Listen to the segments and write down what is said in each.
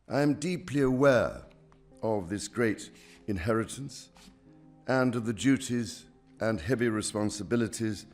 I am deeply aware of this great inheritance and of the duties and heavy responsibilities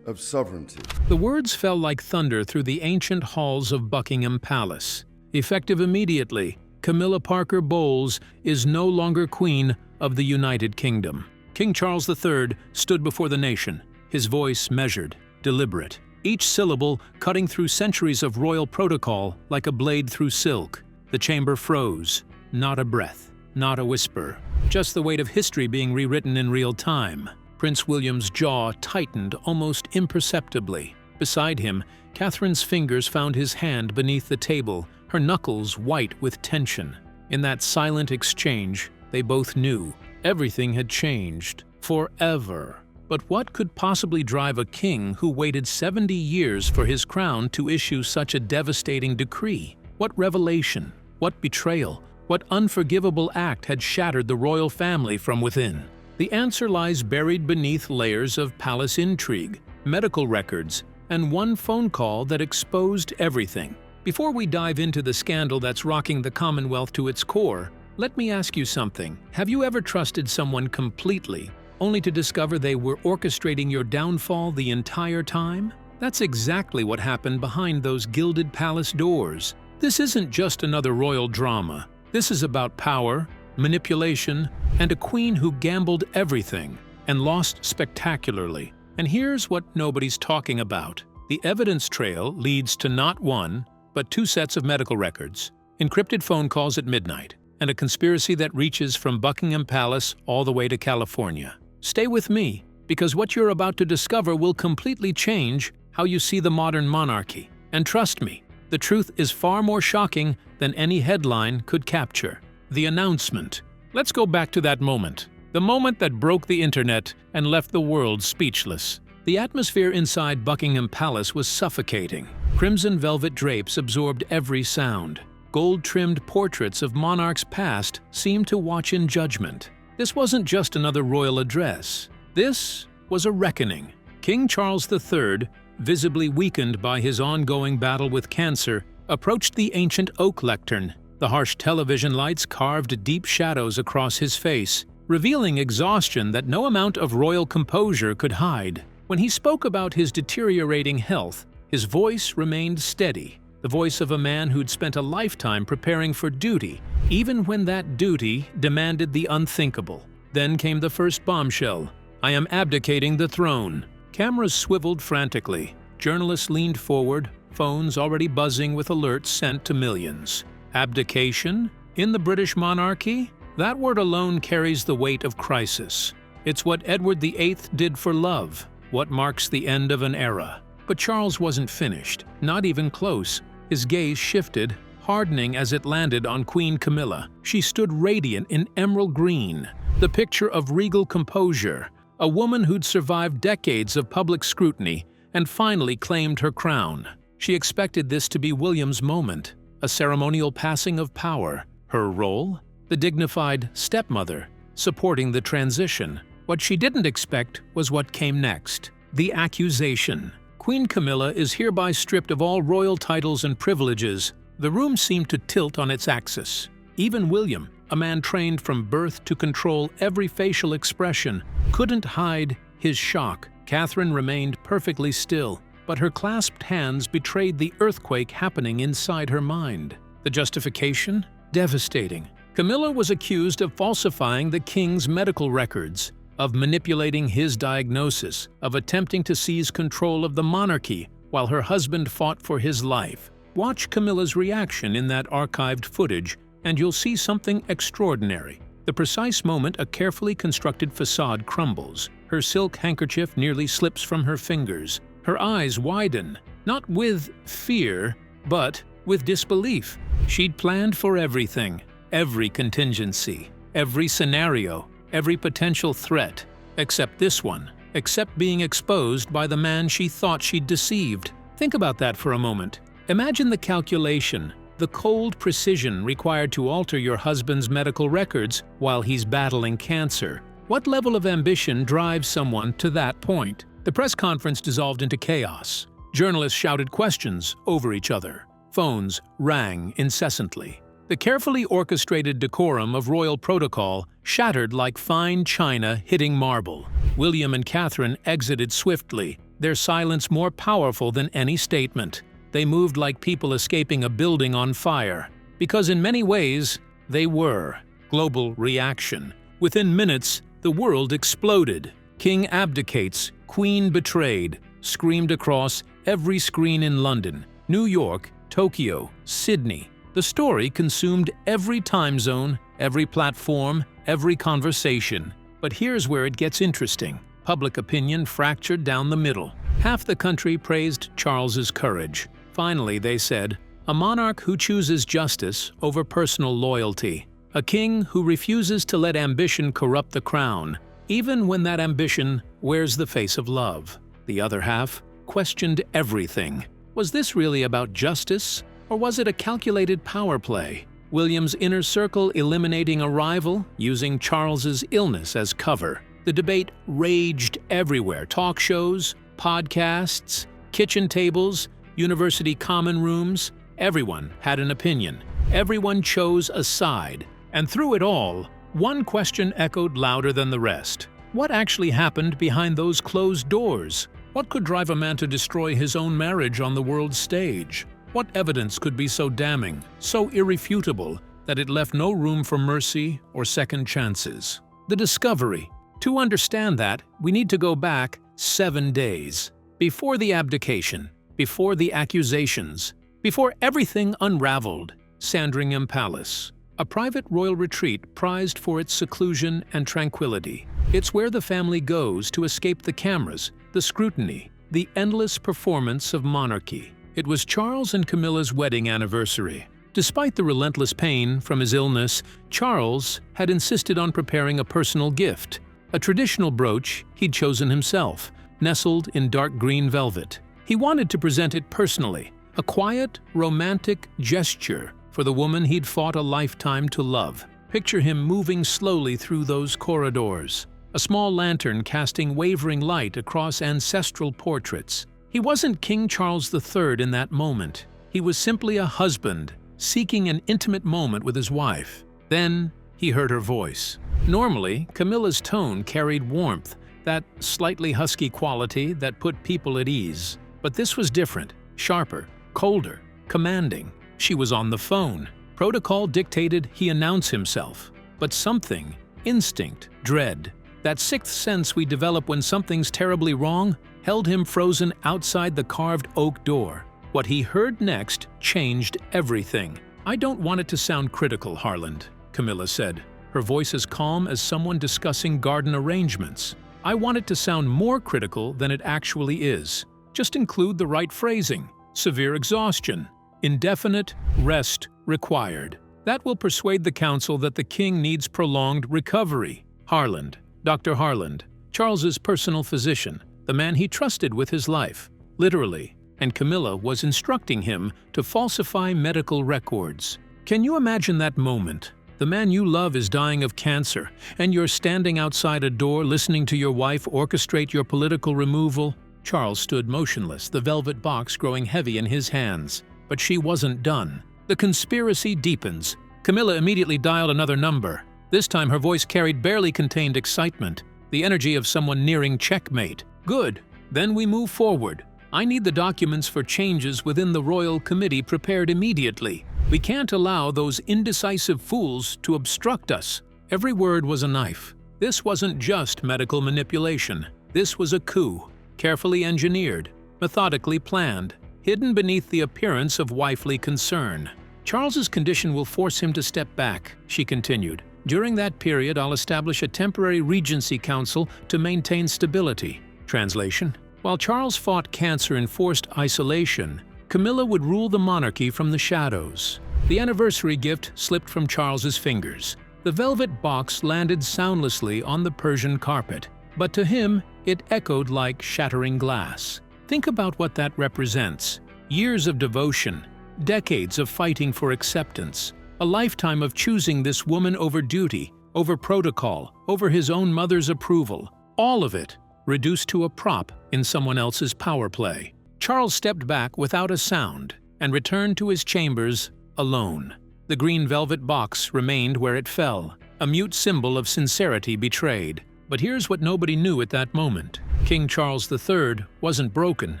of sovereignty. The words fell like thunder through the ancient halls of Buckingham Palace. Effective immediately, Camilla Parker Bowles is no longer Queen of the United Kingdom. King Charles III stood before the nation, his voice measured, deliberate, each syllable cutting through centuries of royal protocol like a blade through silk. The chamber froze, not a breath, not a whisper, just the weight of history being rewritten in real time. Prince William's jaw tightened almost imperceptibly. Beside him, Catherine's fingers found his hand beneath the table, her knuckles white with tension. In that silent exchange, they both knew everything had changed forever. But what could possibly drive a king who waited 70 years for his crown to issue such a devastating decree? What revelation, what betrayal, what unforgivable act had shattered the royal family from within? The answer lies buried beneath layers of palace intrigue, medical records, and one phone call that exposed everything. Before we dive into the scandal that's rocking the Commonwealth to its core, let me ask you something. Have you ever trusted someone completely, only to discover they were orchestrating your downfall the entire time? That's exactly what happened behind those gilded palace doors. This isn't just another royal drama. This is about power, manipulation, and a queen who gambled everything and lost spectacularly. And here's what nobody's talking about. The evidence trail leads to not one, but two sets of medical records, encrypted phone calls at midnight, and a conspiracy that reaches from Buckingham Palace all the way to California. Stay with me, because what you're about to discover will completely change how you see the modern monarchy. And trust me, the truth is far more shocking than any headline could capture. The announcement. Let's go back to that moment. The moment that broke the internet and left the world speechless. The atmosphere inside Buckingham Palace was suffocating. Crimson velvet drapes absorbed every sound. Gold-trimmed portraits of monarchs past seemed to watch in judgment. This wasn't just another royal address. This was a reckoning. King Charles III, visibly weakened by his ongoing battle with cancer, approached the ancient oak lectern. The harsh television lights carved deep shadows across his face, revealing exhaustion that no amount of royal composure could hide. When he spoke about his deteriorating health, his voice remained steady, the voice of a man who'd spent a lifetime preparing for duty, even when that duty demanded the unthinkable. Then came the first bombshell. "I am abdicating the throne." Cameras swiveled frantically. Journalists leaned forward, phones already buzzing with alerts sent to millions. Abdication? In the British monarchy? That word alone carries the weight of crisis. It's what Edward VIII did for love, what marks the end of an era. But Charles wasn't finished, not even close. His gaze shifted, hardening as it landed on Queen Camilla. She stood radiant in emerald green, the picture of regal composure, a woman who'd survived decades of public scrutiny and finally claimed her crown. She expected this to be William's moment, a ceremonial passing of power. Her role? The dignified stepmother, supporting the transition. What she didn't expect was what came next. The accusation. Queen Camilla is hereby stripped of all royal titles and privileges. The room seemed to tilt on its axis. Even William, a man trained from birth to control every facial expression, couldn't hide his shock. Catherine remained perfectly still, but her clasped hands betrayed the earthquake happening inside her mind. The justification? Devastating. Camilla was accused of falsifying the king's medical records, of manipulating his diagnosis, of attempting to seize control of the monarchy while her husband fought for his life. Watch Camilla's reaction in that archived footage, and you'll see something extraordinary. The precise moment a carefully constructed facade crumbles. Her silk handkerchief nearly slips from her fingers. Her eyes widen, not with fear, but with disbelief. She'd planned for everything, every contingency, every scenario, every potential threat, except this one, except being exposed by the man she thought she'd deceived. Think about that for a moment. Imagine the calculation, the cold precision required to alter your husband's medical records while he's battling cancer. What level of ambition drives someone to that point? The press conference dissolved into chaos. Journalists shouted questions over each other. Phones rang incessantly. The carefully orchestrated decorum of royal protocol shattered like fine china hitting marble. William and Catherine exited swiftly, their silence more powerful than any statement. They moved like people escaping a building on fire, because in many ways, they were. Global reaction. Within minutes, the world exploded. King abdicates, Queen betrayed, screamed across every screen in London, New York, Tokyo, Sydney. The story consumed every time zone, every platform, every conversation. But here's where it gets interesting. Public opinion fractured down the middle. Half the country praised Charles's courage. Finally, they said, a monarch who chooses justice over personal loyalty. A king who refuses to let ambition corrupt the crown, even when that ambition wears the face of love. The other half questioned everything. Was this really about justice, or was it a calculated power play? William's inner circle eliminating a rival, using Charles's illness as cover. The debate raged everywhere. Talk shows, podcasts, kitchen tables, university common rooms. Everyone had an opinion. Everyone chose a side. And through it all, one question echoed louder than the rest. What actually happened behind those closed doors? What could drive a man to destroy his own marriage on the world stage? What evidence could be so damning, so irrefutable, that it left no room for mercy or second chances? The discovery. To understand that, we need to go back 7 days. Before the abdication, before the accusations, before everything unraveled, Sandringham Palace. A private royal retreat prized for its seclusion and tranquility. It's where the family goes to escape the cameras, the scrutiny, the endless performance of monarchy. It was Charles and Camilla's wedding anniversary. Despite the relentless pain from his illness, Charles had insisted on preparing a personal gift, a traditional brooch he'd chosen himself, nestled in dark green velvet. He wanted to present it personally, a quiet, romantic gesture for the woman he'd fought a lifetime to love. Picture him moving slowly through those corridors, a small lantern casting wavering light across ancestral portraits. He wasn't King Charles III in that moment. He was simply a husband, seeking an intimate moment with his wife. Then he heard her voice. Normally, Camilla's tone carried warmth, that slightly husky quality that put people at ease. But this was different, sharper, colder, commanding. She was on the phone. Protocol dictated he announce himself. But something, instinct, dread, that sixth sense we develop when something's terribly wrong, held him frozen outside the carved oak door. What he heard next changed everything. "I don't want it to sound critical, Harland," Camilla said, her voice as calm as someone discussing garden arrangements. "I want it to sound more critical than it actually is. Just include the right phrasing. Severe exhaustion. Indefinite rest required. That will persuade the council that the king needs prolonged recovery." Harland, Dr. Harland, Charles's personal physician, the man he trusted with his life, literally, and Camilla was instructing him to falsify medical records. Can you imagine that moment? The man you love is dying of cancer, and you're standing outside a door listening to your wife orchestrate your political removal? Charles stood motionless, the velvet box growing heavy in his hands. But she wasn't done. The conspiracy deepens. Camilla immediately dialed another number. This time her voice carried barely contained excitement, the energy of someone nearing checkmate. "Good. Then we move forward. I need the documents for changes within the Royal Committee prepared immediately. We can't allow those indecisive fools to obstruct us." Every word was a knife. This wasn't just medical manipulation. This was a coup, carefully engineered, methodically planned, hidden beneath the appearance of wifely concern. "Charles's condition will force him to step back," she continued. "During that period, I'll establish a temporary regency council to maintain stability." Translation: while Charles fought cancer in forced isolation, Camilla would rule the monarchy from the shadows. The anniversary gift slipped from Charles's fingers. The velvet box landed soundlessly on the Persian carpet, but to him it echoed like shattering glass. Think about what that represents. Years of devotion, decades of fighting for acceptance, a lifetime of choosing this woman over duty, over protocol, over his own mother's approval. All of it reduced to a prop in someone else's power play. Charles stepped back without a sound and returned to his chambers alone. The green velvet box remained where it fell, a mute symbol of sincerity betrayed. But here's what nobody knew at that moment. King Charles III wasn't broken.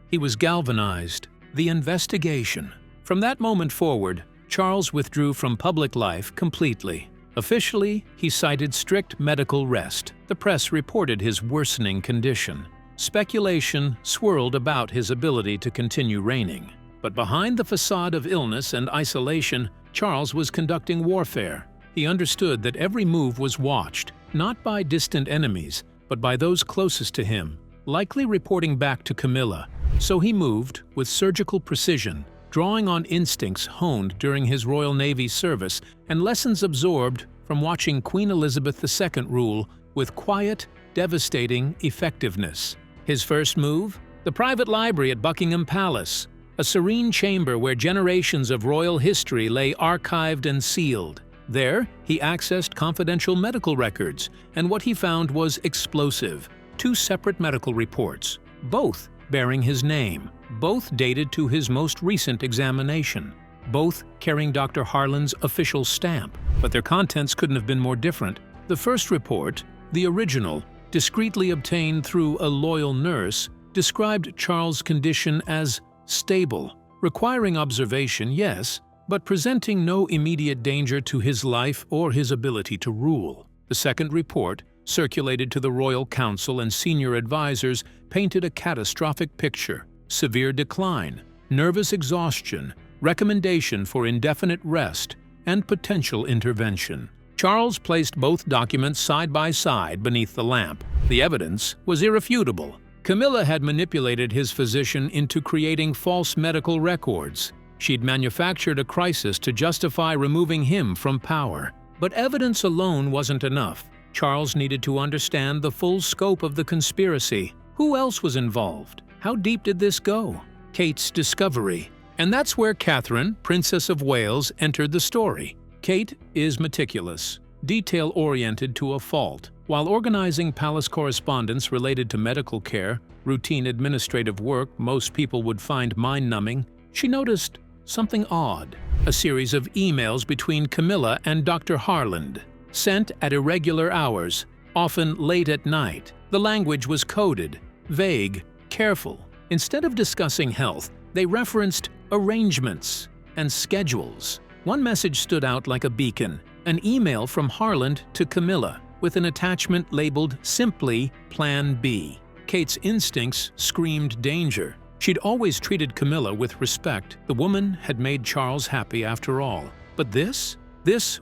He was galvanized. The investigation. From that moment forward, Charles withdrew from public life completely. Officially, he cited strict medical rest. The press reported his worsening condition. Speculation swirled about his ability to continue reigning. But behind the facade of illness and isolation, Charles was conducting warfare. He understood that every move was watched, not by distant enemies, but by those closest to him, likely reporting back to Camilla. So he moved with surgical precision, drawing on instincts honed during his Royal Navy service and lessons absorbed from watching Queen Elizabeth II rule with quiet, devastating effectiveness. His first move? The private library at Buckingham Palace, a serene chamber where generations of royal history lay archived and sealed. There, he accessed confidential medical records, and what he found was explosive. 2 separate medical reports, both bearing his name, both dated to his most recent examination, both carrying Dr. Harlan's official stamp, but their contents couldn't have been more different. The first report, the original, discreetly obtained through a loyal nurse, described Charles' condition as stable, requiring observation, yes, but presenting no immediate danger to his life or his ability to rule. The second report, circulated to the Royal Council and senior advisors, painted a catastrophic picture: severe decline, nervous exhaustion, recommendation for indefinite rest, and potential intervention. Charles placed both documents side by side beneath the lamp. The evidence was irrefutable. Camilla had manipulated his physician into creating false medical records. She'd manufactured a crisis to justify removing him from power. But evidence alone wasn't enough. Charles needed to understand the full scope of the conspiracy. Who else was involved? How deep did this go? Kate's discovery. And that's where Catherine, Princess of Wales, entered the story. Kate is meticulous, detail-oriented to a fault. While organizing palace correspondence related to medical care, routine administrative work most people would find mind-numbing, she noticed something odd. A series of emails between Camilla and Dr. Harlan, sent at irregular hours, often late at night. The language was coded, vague, careful. Instead of discussing health, they referenced arrangements and schedules. One message stood out like a beacon, an email from Harlan to Camilla, with an attachment labeled simply Plan B. Kate's instincts screamed danger. She'd always treated Camilla with respect. The woman had made Charles happy after all. But this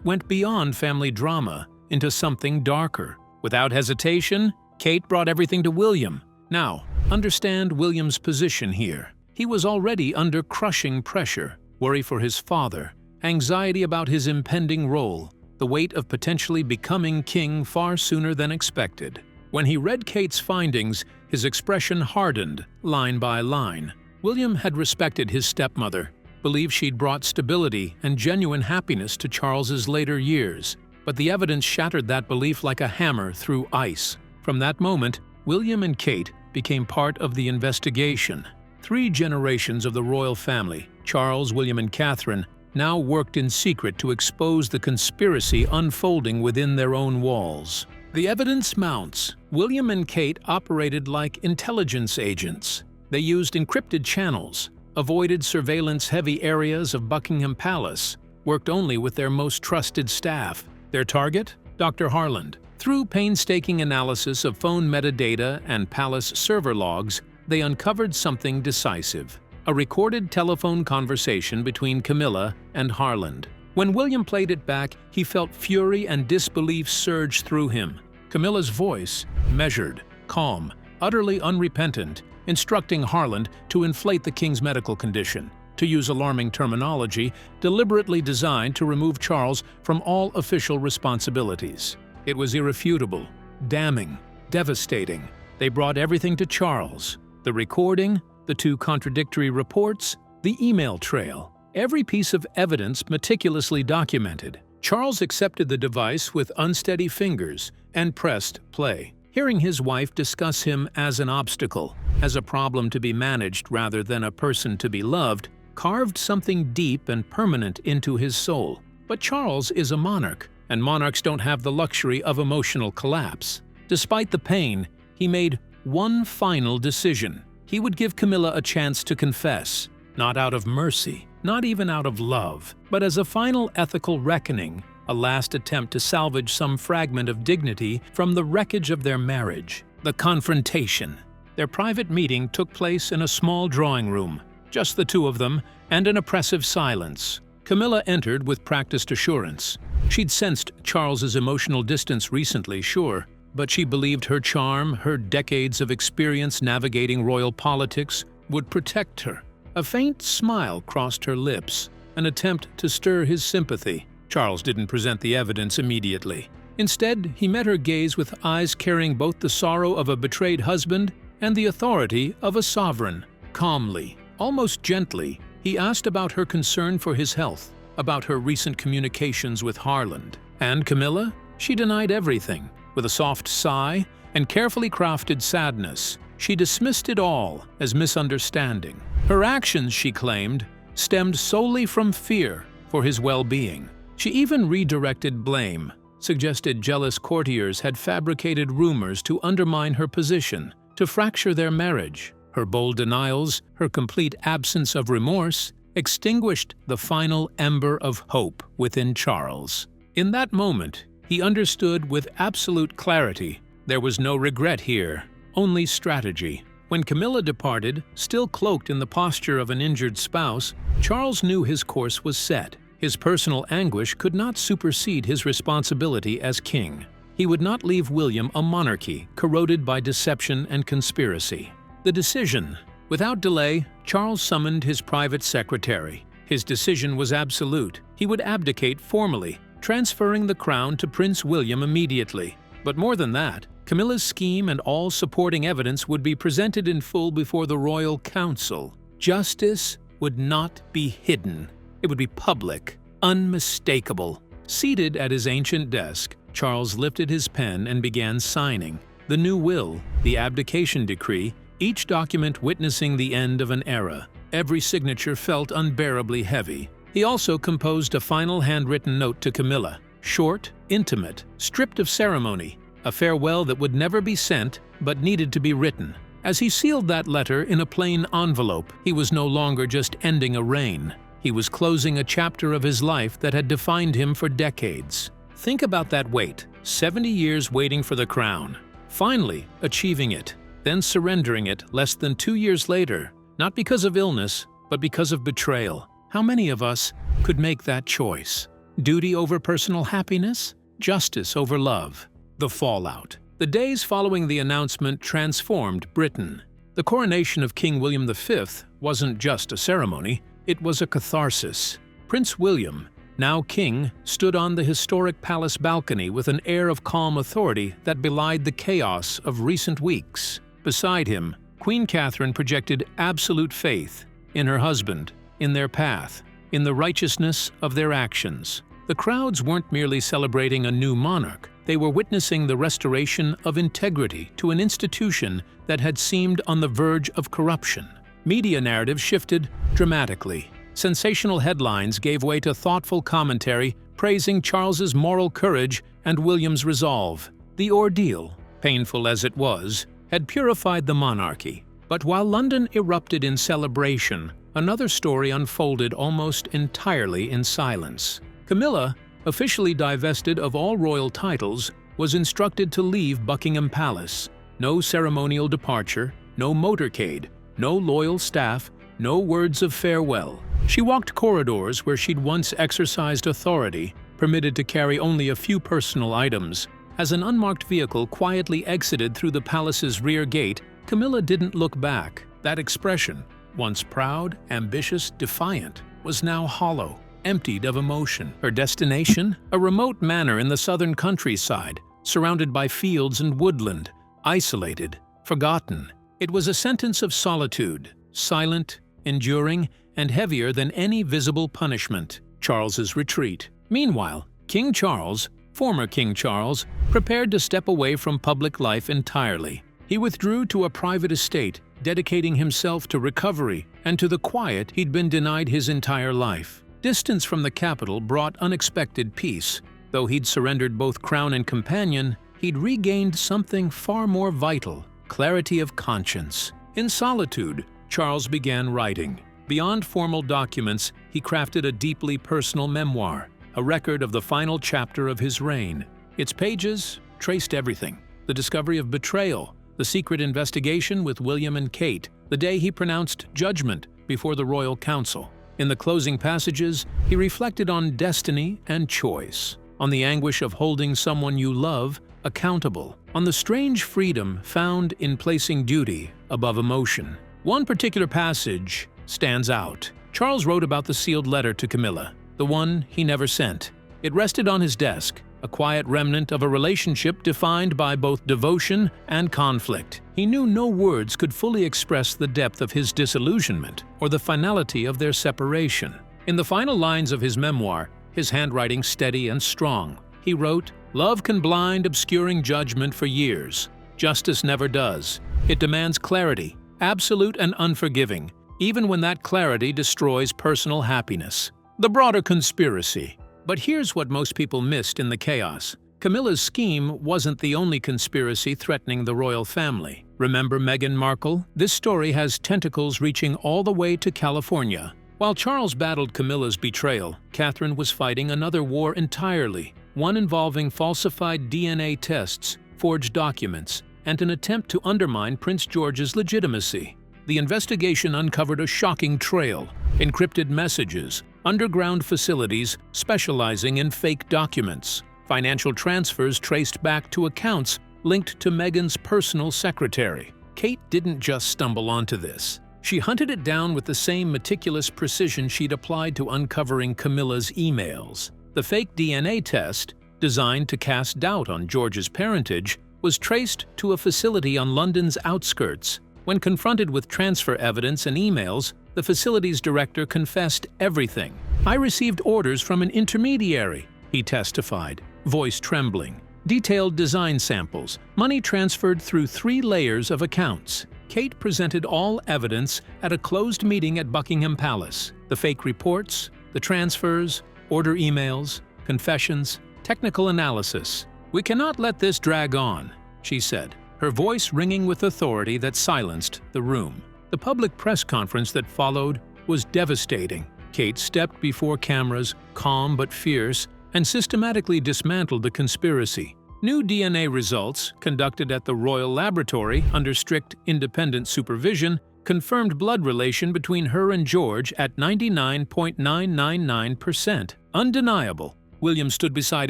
went beyond family drama into something darker. Without hesitation, Kate brought everything to William. Now, understand William's position here. He was already under crushing pressure, worry for his father, anxiety about his impending role, the weight of potentially becoming king far sooner than expected. When he read Kate's findings, his expression hardened, line by line. William had respected his stepmother, believed she'd brought stability and genuine happiness to Charles's later years. But the evidence shattered that belief like a hammer through ice. From that moment, William and Kate became part of the investigation. 3 generations of the royal family, Charles, William, and Catherine, now worked in secret to expose the conspiracy unfolding within their own walls. The evidence mounts. William and Kate operated like intelligence agents. They used encrypted channels, avoided surveillance-heavy areas of Buckingham Palace, worked only with their most trusted staff. Their target? Dr. Harlan. Through painstaking analysis of phone metadata and palace server logs, they uncovered something decisive: a recorded telephone conversation between Camilla and Harlan. When William played it back, he felt fury and disbelief surge through him. Camilla's voice, measured, calm, utterly unrepentant, instructing Harlan to inflate the king's medical condition, to use alarming terminology, deliberately designed to remove Charles from all official responsibilities. It was irrefutable, damning, devastating. They brought everything to Charles: the recording, the 2 contradictory reports, the email trail. Every piece of evidence meticulously documented. Charles accepted the device with unsteady fingers and pressed play, hearing his wife discuss him as an obstacle, as a problem to be managed rather than a person to be loved, carved something deep and permanent into his soul. But Charles is a monarch, and monarchs don't have the luxury of emotional collapse. Despite the pain, he made one final decision. He would give Camilla a chance to confess, not out of mercy, not even out of love, but as a final ethical reckoning, a last attempt to salvage some fragment of dignity from the wreckage of their marriage. The confrontation. Their private meeting took place in a small drawing room, just the two of them, and an oppressive silence. Camilla entered with practiced assurance. She'd sensed Charles's emotional distance recently, sure, but she believed her charm, her decades of experience navigating royal politics, would protect her. A faint smile crossed her lips, an attempt to stir his sympathy. Charles didn't present the evidence immediately. Instead, he met her gaze with eyes carrying both the sorrow of a betrayed husband and the authority of a sovereign. Calmly, almost gently, he asked about her concern for his health, about her recent communications with Harland. And Camilla? She denied everything. With a soft sigh and carefully crafted sadness, she dismissed it all as misunderstanding. Her actions, she claimed, stemmed solely from fear for his well-being. She even redirected blame, suggested jealous courtiers had fabricated rumors to undermine her position, to fracture their marriage. Her bold denials, her complete absence of remorse, extinguished the final ember of hope within Charles. In that moment, he understood with absolute clarity there was no regret here, only strategy. When Camilla departed, still cloaked in the posture of an injured spouse, Charles knew his course was set. His personal anguish could not supersede his responsibility as king. He would not leave William a monarchy corroded by deception and conspiracy. The decision. Without delay, Charles summoned his private secretary. His decision was absolute. He would abdicate formally, transferring the crown to Prince William immediately. But more than that, Camilla's scheme and all supporting evidence would be presented in full before the royal council. Justice would not be hidden. It would be public, unmistakable. Seated at his ancient desk, Charles lifted his pen and began signing. The new will, the abdication decree, each document witnessing the end of an era. Every signature felt unbearably heavy. He also composed a final handwritten note to Camilla, short, intimate, stripped of ceremony, a farewell that would never be sent but needed to be written. As he sealed that letter in a plain envelope, he was no longer just ending a reign. He was closing a chapter of his life that had defined him for decades. Think about that wait, 70 years waiting for the crown, finally achieving it, then surrendering it less than 2 years later, not because of illness, but because of betrayal. How many of us could make that choice? Duty over personal happiness? Justice over love? The fallout. The days following the announcement transformed Britain. The coronation of King William V wasn't just a ceremony, it was a catharsis. Prince William, now king, stood on the historic palace balcony with an air of calm authority that belied the chaos of recent weeks. Beside him, Queen Catherine projected absolute faith in her husband, in their path, in the righteousness of their actions. The crowds weren't merely celebrating a new monarch, they were witnessing the restoration of integrity to an institution that had seemed on the verge of corruption. Media narratives shifted dramatically. Sensational headlines gave way to thoughtful commentary praising Charles's moral courage and William's resolve. The ordeal, painful as it was, had purified the monarchy. But while London erupted in celebration, another story unfolded almost entirely in silence. Camilla, officially divested of all royal titles, was instructed to leave Buckingham Palace. No ceremonial departure, no motorcade, no loyal staff, no words of farewell. She walked corridors where she'd once exercised authority, permitted to carry only a few personal items. As an unmarked vehicle quietly exited through the palace's rear gate, Camilla didn't look back. That expression, once proud, ambitious, defiant, was now hollow, emptied of emotion. Her destination? A remote manor in the southern countryside, surrounded by fields and woodland, isolated, forgotten. It was a sentence of solitude, silent, enduring, and heavier than any visible punishment. Charles's retreat. Meanwhile, King Charles, former King Charles, prepared to step away from public life entirely. He withdrew to a private estate, dedicating himself to recovery and to the quiet he'd been denied his entire life. Distance from the capital brought unexpected peace. Though he'd surrendered both crown and companion, he'd regained something far more vital: clarity of conscience. In solitude, Charles began writing. Beyond formal documents, he crafted a deeply personal memoir, a record of the final chapter of his reign. Its pages traced everything: the discovery of betrayal, the secret investigation with William and Kate, the day he pronounced judgment before the royal council. In the closing passages, he reflected on destiny and choice, on the anguish of holding someone you love accountable, on the strange freedom found in placing duty above emotion. One particular passage stands out. Charles wrote about the sealed letter to Camilla, the one he never sent. It rested on his desk, a quiet remnant of a relationship defined by both devotion and conflict. He knew no words could fully express the depth of his disillusionment or the finality of their separation. In the final lines of his memoir, his handwriting steady and strong, he wrote, "Love can blind obscuring judgment for years. Justice never does. It demands clarity, absolute and unforgiving, even when that clarity destroys personal happiness." The broader conspiracy. But here's what most people missed in the chaos. Camilla's scheme wasn't the only conspiracy threatening the royal family. Remember Meghan Markle? This story has tentacles reaching all the way to California. While Charles battled Camilla's betrayal, Catherine was fighting another war entirely, one involving falsified DNA tests, forged documents, and an attempt to undermine Prince George's legitimacy. The investigation uncovered a shocking trail: encrypted messages, underground facilities specializing in fake documents, financial transfers traced back to accounts linked to Meghan's personal secretary. Kate didn't just stumble onto this. She hunted it down with the same meticulous precision she'd applied to uncovering Camilla's emails. The fake DNA test, designed to cast doubt on George's parentage, was traced to a facility on London's outskirts. When confronted with transfer evidence and emails, the facility's director confessed everything. "I received orders from an intermediary," he testified, voice trembling. Detailed design samples, money transferred through 3 layers of accounts. Kate presented all evidence at a closed meeting at Buckingham Palace: the fake reports, the transfers, order emails, confessions, technical analysis. "We cannot let this drag on," she said, her voice ringing with authority that silenced the room. The public press conference that followed was devastating. Kate stepped before cameras, calm but fierce, and systematically dismantled the conspiracy. New DNA results, conducted at the Royal Laboratory under strict independent supervision, confirmed blood relation between her and George at 99.999%. Undeniable. William stood beside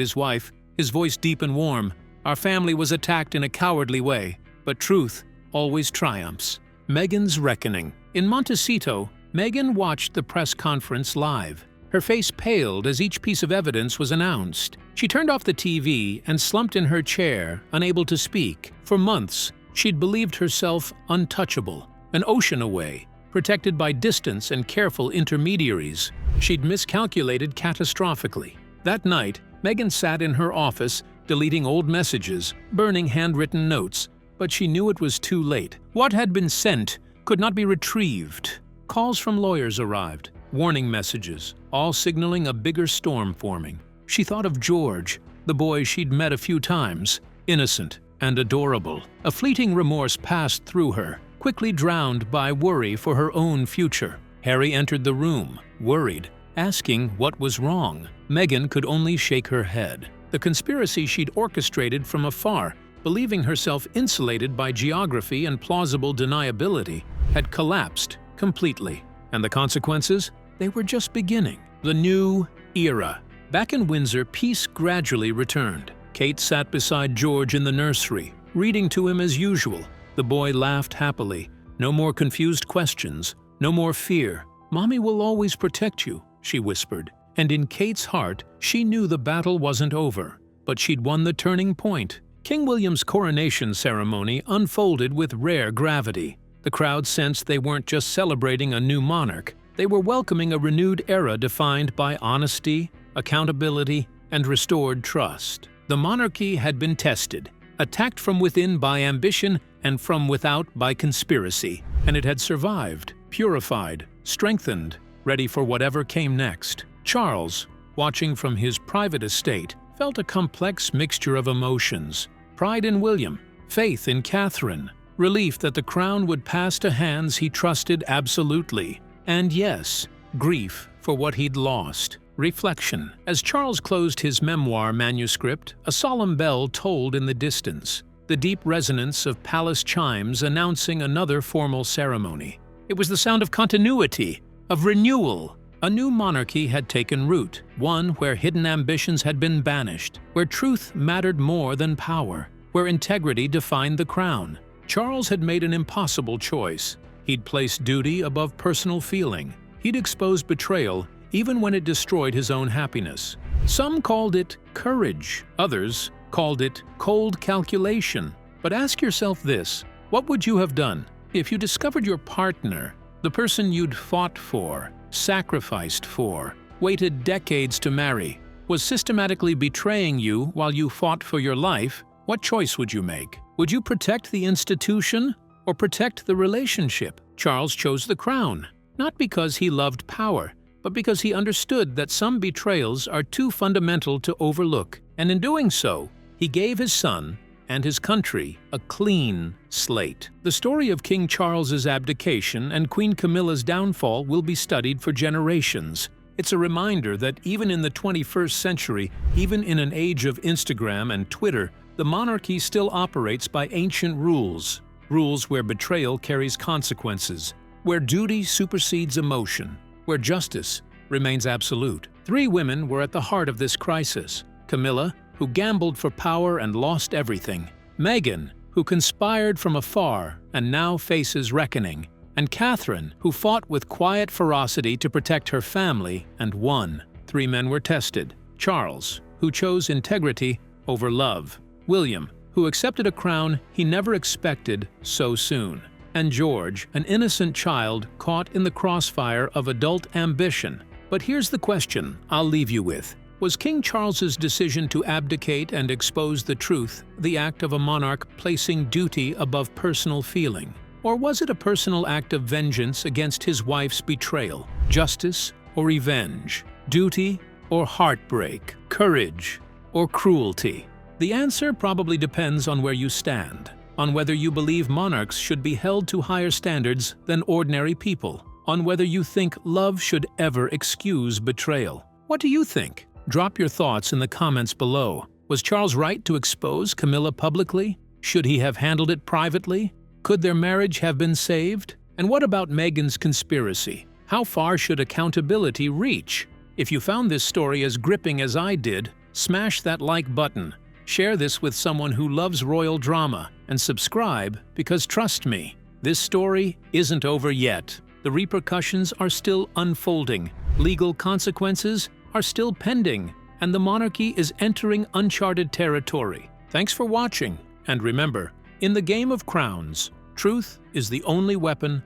his wife, his voice deep and warm. "Our family was attacked in a cowardly way, but truth always triumphs." Meghan's reckoning. In Montecito, Meghan watched the press conference live. Her face paled as each piece of evidence was announced. She turned off the TV and slumped in her chair, unable to speak. For months, she'd believed herself untouchable, an ocean away, protected by distance and careful intermediaries. She'd miscalculated catastrophically. That night, Meghan sat in her office, deleting old messages, burning handwritten notes, but she knew it was too late. What had been sent could not be retrieved. Calls from lawyers arrived, warning messages, all signaling a bigger storm forming. She thought of George, the boy she'd met a few times, innocent and adorable. A fleeting remorse passed through her, quickly drowned by worry for her own future. Harry entered the room, worried, asking what was wrong. Meghan could only shake her head. The conspiracy she'd orchestrated from afar, believing herself insulated by geography and plausible deniability, had collapsed completely. And the consequences? They were just beginning. The new era. Back in Windsor, peace gradually returned. Kate sat beside George in the nursery, reading to him as usual. The boy laughed happily. No more confused questions, no more fear. "Mommy will always protect you," she whispered. And in Kate's heart, she knew the battle wasn't over, but she'd won the turning point. King William's coronation ceremony unfolded with rare gravity. The crowd sensed they weren't just celebrating a new monarch, they were welcoming a renewed era defined by honesty, accountability, and restored trust. The monarchy had been tested, attacked from within by ambition and from without by conspiracy, and it had survived, purified, strengthened, ready for whatever came next. Charles, watching from his private estate, felt a complex mixture of emotions: pride in William, faith in Catherine, relief that the crown would pass to hands he trusted absolutely, and yes, grief for what he'd lost. Reflection. As Charles closed his memoir manuscript, a solemn bell tolled in the distance, the deep resonance of palace chimes announcing another formal ceremony. It was the sound of continuity, of renewal. A new monarchy had taken root, one where hidden ambitions had been banished, where truth mattered more than power, where integrity defined the crown. Charles had made an impossible choice. He'd placed duty above personal feeling. He'd exposed betrayal even when it destroyed his own happiness. Some called it courage, others called it cold calculation. But ask yourself this: what would you have done if you discovered your partner, the person you'd fought for, sacrificed for, waited decades to marry, was systematically betraying you while you fought for your life? What choice would you make? Would you protect the institution or protect the relationship? Charles chose the crown, not because he loved power, but because he understood that some betrayals are too fundamental to overlook, and in doing so, he gave his son and his country a clean slate. The story of King Charles's abdication and Queen Camilla's downfall will be studied for generations. It's a reminder that even in the 21st century, even in an age of Instagram and Twitter, the monarchy still operates by ancient rules, rules where betrayal carries consequences, where duty supersedes emotion, where justice remains absolute. 3 women were at the heart of this crisis: Camilla, who gambled for power and lost everything; Meghan, who conspired from afar and now faces reckoning; and Catherine, who fought with quiet ferocity to protect her family and won. 3 men were tested: Charles, who chose integrity over love; William, who accepted a crown he never expected so soon; and George, an innocent child caught in the crossfire of adult ambition. But here's the question I'll leave you with. Was King Charles's decision to abdicate and expose the truth the act of a monarch placing duty above personal feeling? Or was it a personal act of vengeance against his wife's betrayal? Justice or revenge? Duty or heartbreak? Courage or cruelty? The answer probably depends on where you stand, on whether you believe monarchs should be held to higher standards than ordinary people, on whether you think love should ever excuse betrayal. What do you think? Drop your thoughts in the comments below. Was Charles right to expose Camilla publicly? Should he have handled it privately? Could their marriage have been saved? And what about Meghan's conspiracy? How far should accountability reach? If you found this story as gripping as I did, smash that like button. Share this with someone who loves royal drama, and subscribe because trust me, this story isn't over yet. The repercussions are still unfolding, legal consequences are still pending, and the monarchy is entering uncharted territory. Thanks for watching, and remember, in the game of crowns, truth is the only weapon